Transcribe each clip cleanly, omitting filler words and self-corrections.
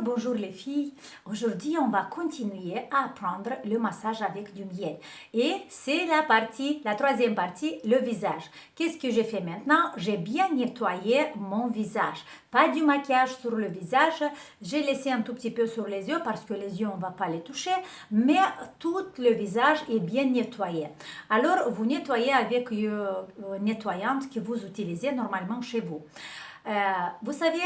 Bonjour les filles. Aujourd'hui, on va continuer à apprendre le massage avec du miel. Et c'est la troisième partie, le visage. Qu'est-ce que j'ai fait maintenant? J'ai bien nettoyé mon visage. Pas du maquillage sur le visage. J'ai laissé un tout petit peu sur les yeux parce que les yeux, on ne va pas les toucher. Mais tout le visage est bien nettoyé. Alors, vous nettoyez avec une nettoyante que vous utilisez normalement chez vous. Vous savez,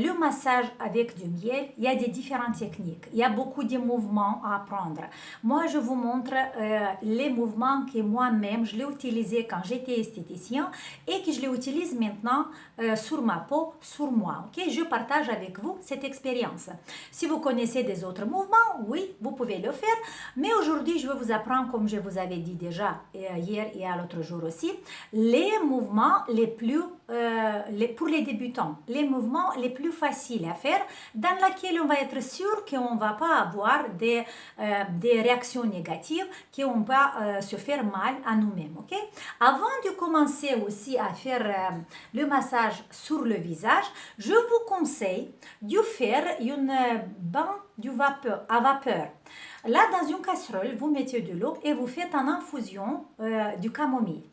le massage avec du miel, il y a des différentes techniques. Il y a beaucoup de mouvements à apprendre. Moi, je vous montre les mouvements que moi-même, je l'ai utilisé quand j'étais esthéticien et que je les utilise maintenant sur ma peau, sur moi. Okay? Je partage avec vous cette expérience. Si vous connaissez des autres mouvements, oui, vous pouvez le faire. Mais aujourd'hui, je vais vous apprendre, comme je vous avais dit déjà hier et à l'autre jour aussi, les mouvements les plus pour les débutants, les mouvements les plus faciles à faire, dans lesquels on va être sûr qu'on ne va pas avoir des réactions négatives, qu'on va se faire mal à nous-mêmes. Okay? Avant de commencer aussi à faire le massage sur le visage, je vous conseille de faire un bain à vapeur. Là, dans une casserole, vous mettez de l'eau et vous faites une infusion du camomille.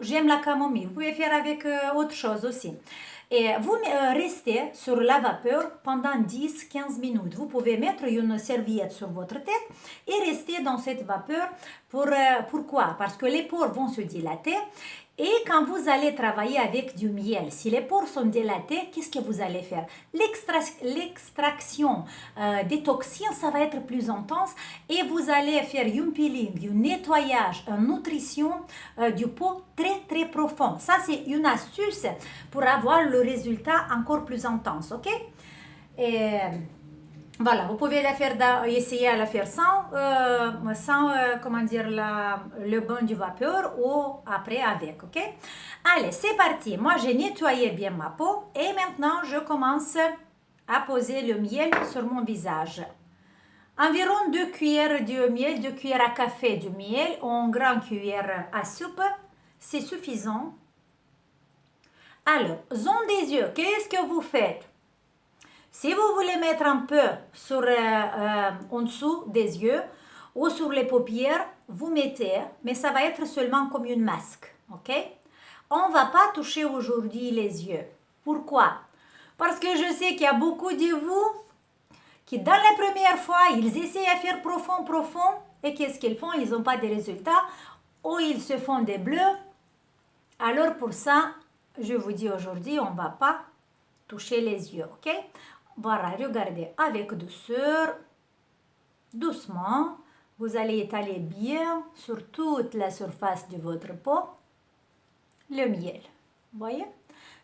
J'aime la camomille. Vous pouvez faire avec autre chose aussi. Et vous restez sur la vapeur pendant 10-15 minutes. Vous pouvez mettre une serviette sur votre tête et rester dans cette vapeur. Pourquoi? Parce que les pores vont se dilater. Et quand vous allez travailler avec du miel, si les pores sont dilatés, qu'est-ce que vous allez faire? L'extraction des toxines, ça va être plus intense et vous allez faire un peeling, un nettoyage, une nutrition du peau très profond. Ça, c'est une astuce pour avoir le résultat encore plus intense, ok? Et voilà, vous pouvez essayer à la faire sans comment dire, le bain du vapeur ou après avec, ok? Allez, c'est parti. Moi, j'ai nettoyé bien ma peau et maintenant, je commence à poser le miel sur mon visage. Environ 2 cuillères de miel, 2 cuillères à café de miel ou une grande cuillère à soupe, c'est suffisant. Alors, zone des yeux, qu'est-ce que vous faites? Si vous voulez mettre un peu en dessous des yeux ou sur les paupières, vous mettez, mais ça va être seulement comme une masque, ok? On ne va pas toucher aujourd'hui les yeux. Pourquoi? Parce que je sais qu'il y a beaucoup de vous qui, dans la première fois, ils essaient à faire profond, et qu'est-ce qu'ils font? Ils n'ont pas de résultats, ou ils se font des bleus. Alors pour ça, je vous dis aujourd'hui, on ne va pas toucher les yeux, ok? Voilà, regardez avec douceur, doucement. Vous allez étaler bien sur toute la surface de votre peau le miel. Voyez?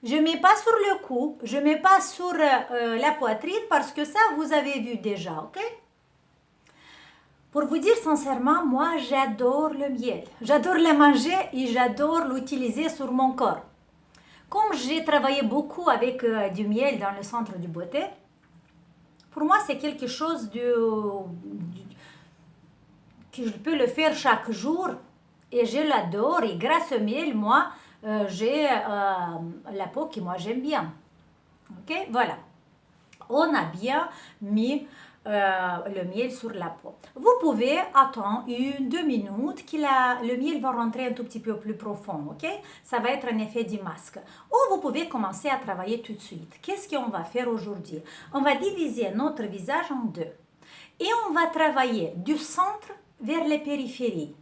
Je ne mets pas sur le cou, je ne mets pas sur la poitrine parce que ça, vous avez vu déjà, ok? Pour vous dire sincèrement, moi, j'adore le miel. J'adore le manger et j'adore l'utiliser sur mon corps. Comme j'ai travaillé beaucoup avec du miel dans le centre de beauté, pour moi, c'est quelque chose que je peux le faire chaque jour et je l'adore. Et grâce au miel, moi, j'ai la peau que moi j'aime bien. Ok, voilà. On a bien mis le miel sur la peau. Vous pouvez attendre 1-2 minutes que le miel va rentrer un tout petit peu plus profond, ok? Ça va être un effet du masque. Ou vous pouvez commencer à travailler tout de suite. Qu'est-ce qu'on va faire aujourd'hui? On va diviser notre visage en deux. Et on va travailler du centre vers les périphéries.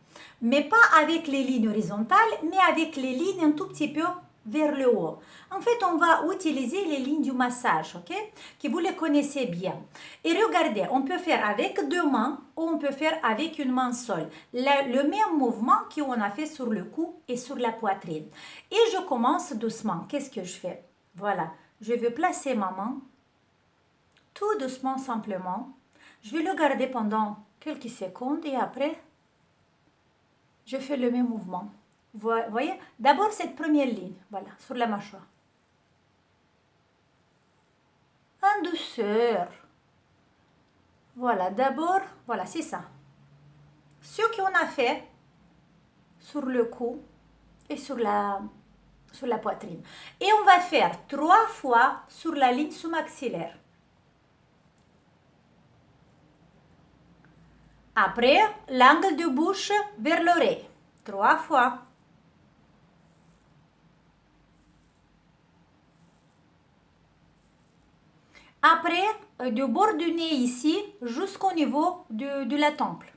Mais pas avec les lignes horizontales, mais avec les lignes un tout petit peu vers le haut. En fait, on va utiliser les lignes du massage, ok? Que vous les connaissez bien. Et regardez, on peut faire avec 2 mains ou on peut faire avec une main seule. Le même mouvement qu'on a fait sur le cou et sur la poitrine. Et je commence doucement. Qu'est-ce que je fais? Voilà, je vais placer ma main tout doucement, simplement. Je vais le garder pendant quelques secondes et après, je fais le même mouvement. Vous voyez? D'abord, cette première ligne, voilà, sur la mâchoire. En douceur. Voilà, d'abord, voilà, c'est ça. Ce qu'on a fait sur le cou et sur la poitrine. Et on va faire 3 fois sur la ligne sous-maxillaire. Après, l'angle de bouche vers l'oreille. 3 fois. Après, du bord du nez ici jusqu'au niveau de la temple.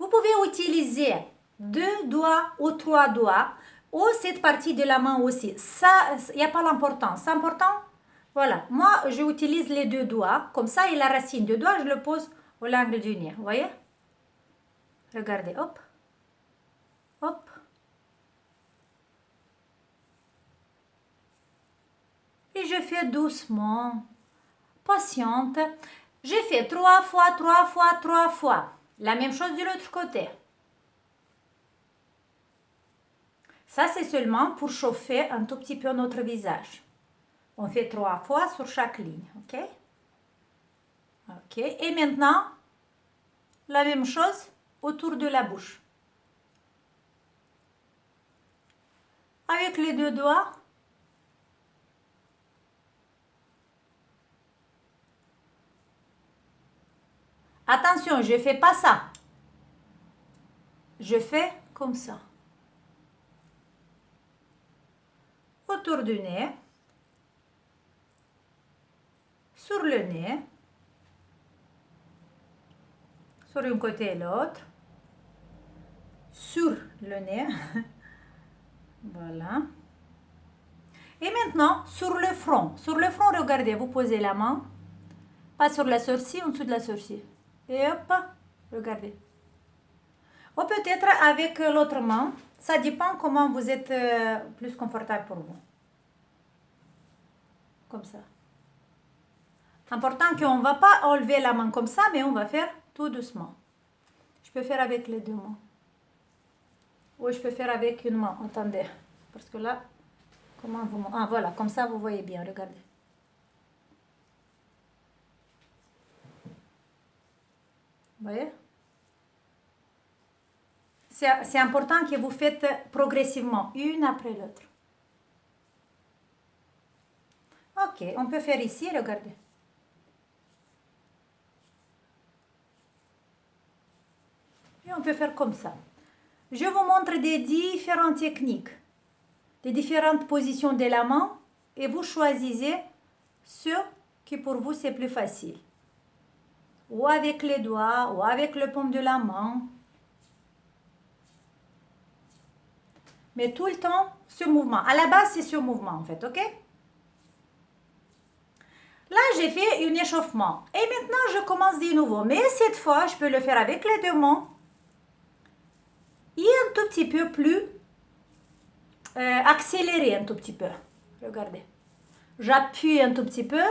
Vous pouvez utiliser 2 doigts ou 3 doigts ou cette partie de la main aussi. Ça, il n'y a pas l'importance. C'est important. Voilà. Moi, j'utilise les 2 doigts. Comme ça, et la racine de doigt, je le pose au l'angle du nez. Vous voyez? Regardez. Hop. Hop. Et je fais doucement, patiente. J'ai fait 3 fois, 3 fois, 3 fois. La même chose de l'autre côté. Ça, c'est seulement pour chauffer un tout petit peu notre visage. On fait 3 fois sur chaque ligne, ok? Ok, et maintenant, la même chose autour de la bouche. Avec les 2 doigts, attention, je ne fais pas ça. Je fais comme ça. Autour du nez. Sur le nez. Sur un côté et l'autre. Sur le nez. Voilà. Et maintenant, sur le front. Sur le front, regardez, vous posez la main. Pas sur la sourcil, en dessous de la sourcil. Et hop, regardez. Ou peut-être avec l'autre main. Ça dépend comment vous êtes plus confortable pour vous. Comme ça. Important qu'on ne va pas enlever la main comme ça, mais on va faire tout doucement. Je peux faire avec les 2 mains. Ou je peux faire avec une main. Attendez. Parce que là, comment vous... Ah, voilà. Comme ça, vous voyez bien. Regardez. Vous voyez? C'est important que vous faites progressivement, une après l'autre. Ok, on peut faire ici, regardez. Et on peut faire comme ça. Je vous montre des différentes techniques, des différentes positions de la main et vous choisissez ce qui pour vous c'est plus facile. Ou avec les doigts, ou avec le paume de la main. Mais tout le temps, ce mouvement. À la base, c'est ce mouvement en fait, ok? Là, j'ai fait un échauffement. Et maintenant, je commence de nouveau. Mais cette fois, je peux le faire avec les 2 mains. Et un tout petit peu plus accéléré, un tout petit peu. Regardez. J'appuie un tout petit peu.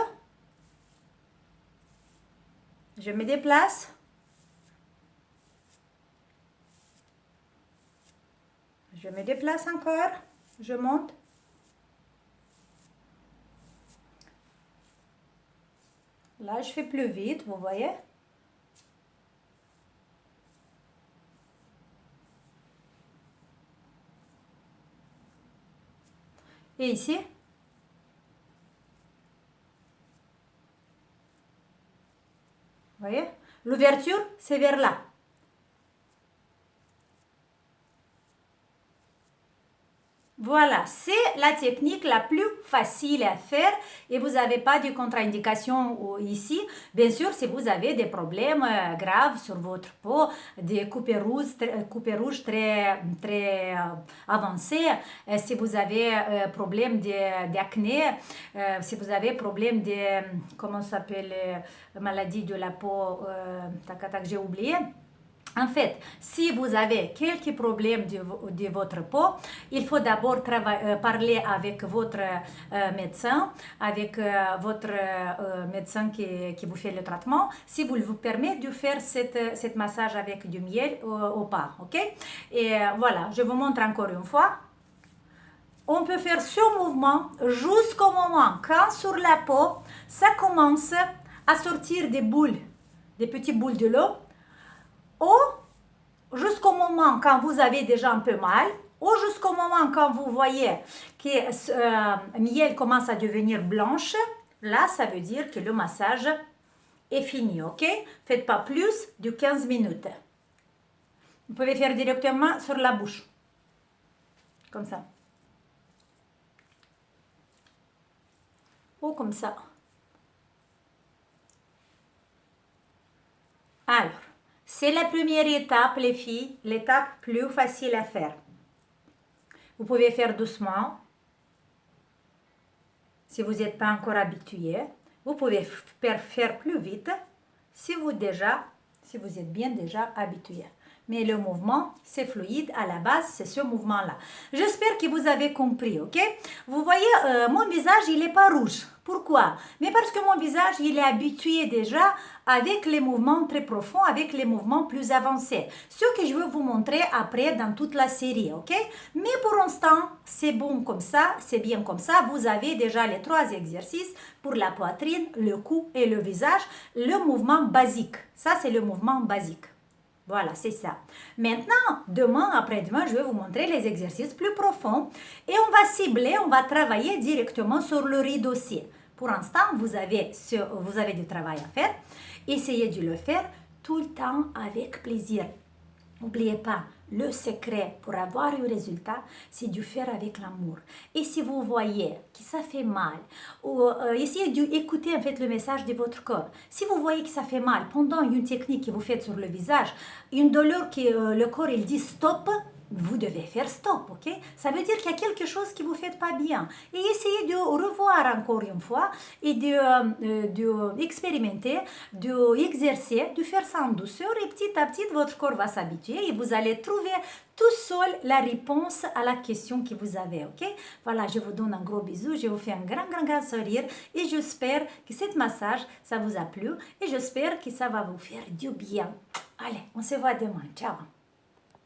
Je me déplace. Je me déplace encore. Je monte. Là, je fais plus vite, vous voyez. Et ici. Vous voyez? L'ouverture, c'est vers là. Voilà, c'est la technique la plus facile à faire et vous n'avez pas de contre-indication ici. Bien sûr, si vous avez des problèmes graves sur votre peau, des coupes rouges très, très avancées, si vous avez problème d'acné, si vous avez problème de, comment ça s'appelle, maladie de la peau, j'ai oublié. En fait, si vous avez quelques problèmes de votre peau, il faut d'abord parler avec votre médecin, avec votre médecin qui vous fait le traitement, si vous permet de faire cette massage avec du miel ou pas, ok? Et voilà, je vous montre encore une fois. On peut faire ce mouvement jusqu'au moment quand sur la peau, ça commence à sortir des boules, des petites boules de l'eau, ou jusqu'au moment quand vous avez déjà un peu mal, ou jusqu'au moment quand vous voyez que miel commence à devenir blanche, là ça veut dire que le massage est fini, ok? Faites pas plus de 15 minutes. Vous pouvez faire directement sur la bouche. Comme ça. Ou comme ça. Alors, c'est la première étape, les filles, l'étape plus facile à faire. Vous pouvez faire doucement. Si vous n'êtes pas encore habitué, vous pouvez faire plus vite si vous êtes bien déjà habitué. Mais le mouvement, c'est fluide. À la base, c'est ce mouvement-là. J'espère que vous avez compris, ok? Vous voyez, mon visage, il n'est pas rouge. Pourquoi? Mais parce que mon visage, il est habitué déjà avec les mouvements très profonds, avec les mouvements plus avancés. Ce que je vais vous montrer après dans toute la série, ok? Mais pour l'instant, c'est bon comme ça, c'est bien comme ça. Vous avez déjà les 3 exercices pour la poitrine, le cou et le visage. Le mouvement basique. Ça, c'est le mouvement basique. Voilà, c'est ça. Maintenant, demain, après-demain, je vais vous montrer les exercices plus profonds et on va cibler, on va travailler directement sur le riz dossier. Pour l'instant, vous avez du travail à faire. Essayez de le faire tout le temps avec plaisir. N'oubliez pas, le secret pour avoir un résultat, c'est de faire avec l'amour. Et si vous voyez que ça fait mal, ou essayez d'écouter en fait le message de votre corps. Si vous voyez que ça fait mal pendant une technique que vous faites sur le visage, une douleur que le corps il dit stop, vous devez faire stop, ok? Ça veut dire qu'il y a quelque chose qui vous fait pas bien. Et essayez de revoir encore une fois et de expérimenter, d'exercer, de faire ça en douceur et petit à petit, votre corps va s'habituer et vous allez trouver tout seul la réponse à la question que vous avez, ok? Voilà, je vous donne un gros bisou, je vous fais un grand sourire et j'espère que ce massage, ça vous a plu et j'espère que ça va vous faire du bien. Allez, on se voit demain. Ciao!